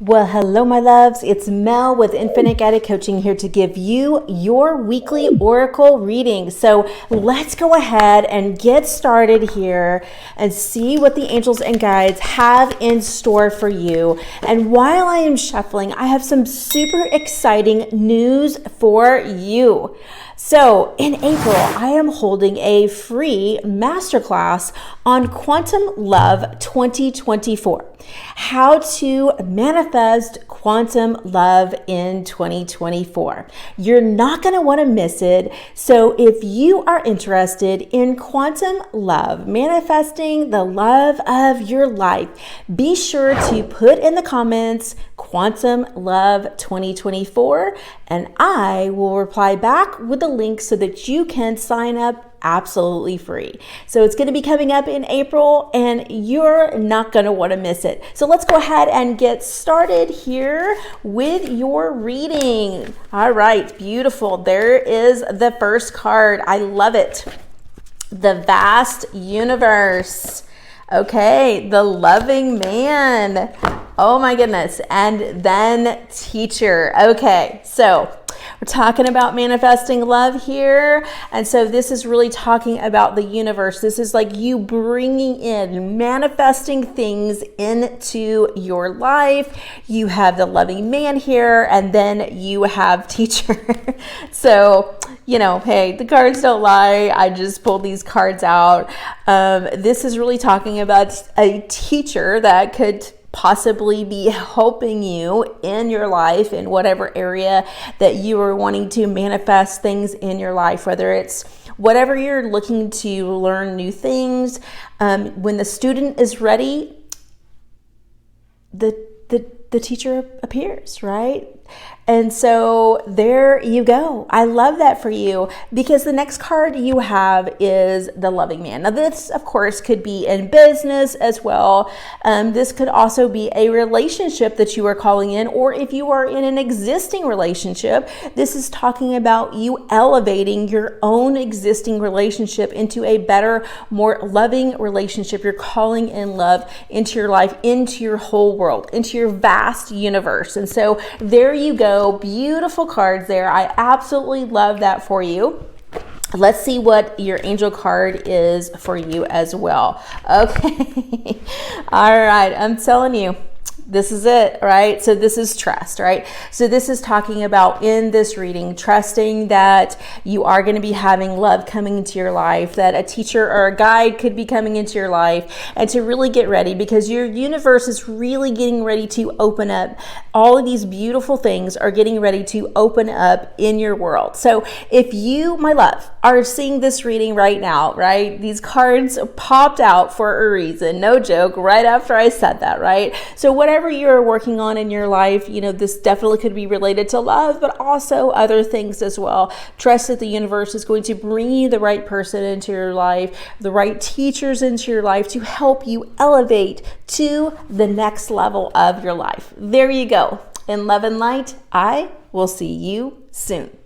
Well, hello, my loves. It's Mel with Infinite Guided Coaching here to give you your weekly Oracle reading. So let's go ahead and get started here and see what the angels and guides have in store for you. And while I am shuffling, I have some super exciting news for you. So in April, I am holding a free masterclass on Quantum Love 2024. How to manifest quantum love in 2024. You're not going to want to miss it. So if you are interested in quantum love, manifesting the love of your life, be sure to put in the comments Quantum Love 2024, and I will reply back with a link so that you can sign up absolutely free. So it's going to be coming up in April and you're not going to want to miss it. So let's go ahead and get started here with your reading. All right, beautiful. There is the first card. I love it. The vast universe. Okay, the loving man. Oh my goodness. And then teacher. Okay, so we're talking about manifesting love here. And so this is really talking about the universe. This is like you bringing in, manifesting things into your life. You have the loving man here, and then you have teacher. So, you know, hey, the cards don't lie. I just pulled these cards out. This is really talking about a teacher that could possibly be helping you in your life in whatever area that you are wanting to manifest things in your life, whether it's whatever you're looking to learn new things. When the student is ready, the teacher appears, right? And so there you go. I love that for you because the next card you have is the loving man. Now this, of course, could be in business as well. This could also be a relationship that you are calling in, or if you are in an existing relationship, this is talking about you elevating your own existing relationship into a better, more loving relationship. You're calling in love into your life, into your whole world, into your vast universe. And so there you go. Beautiful cards there. I absolutely love that for you. Let's see what your angel card is for you as well. Okay. All right. I'm telling you, this is it, right? So this is trust, right? So this is talking about in this reading, trusting that you are going to be having love coming into your life, that a teacher or a guide could be coming into your life, and to really get ready because your universe is really getting ready to open up. All of these beautiful things are getting ready to open up in your world. So if you, my love, are seeing this reading right now, right? These cards popped out for a reason, no joke, right after I said that, right? So whatever you're working on in your life, you know, this definitely could be related to love, but also other things as well. Trust that the universe is going to bring you the right person into your life, the right teachers into your life to help you elevate to the next level of your life. There you go. In love and light, I will see you soon.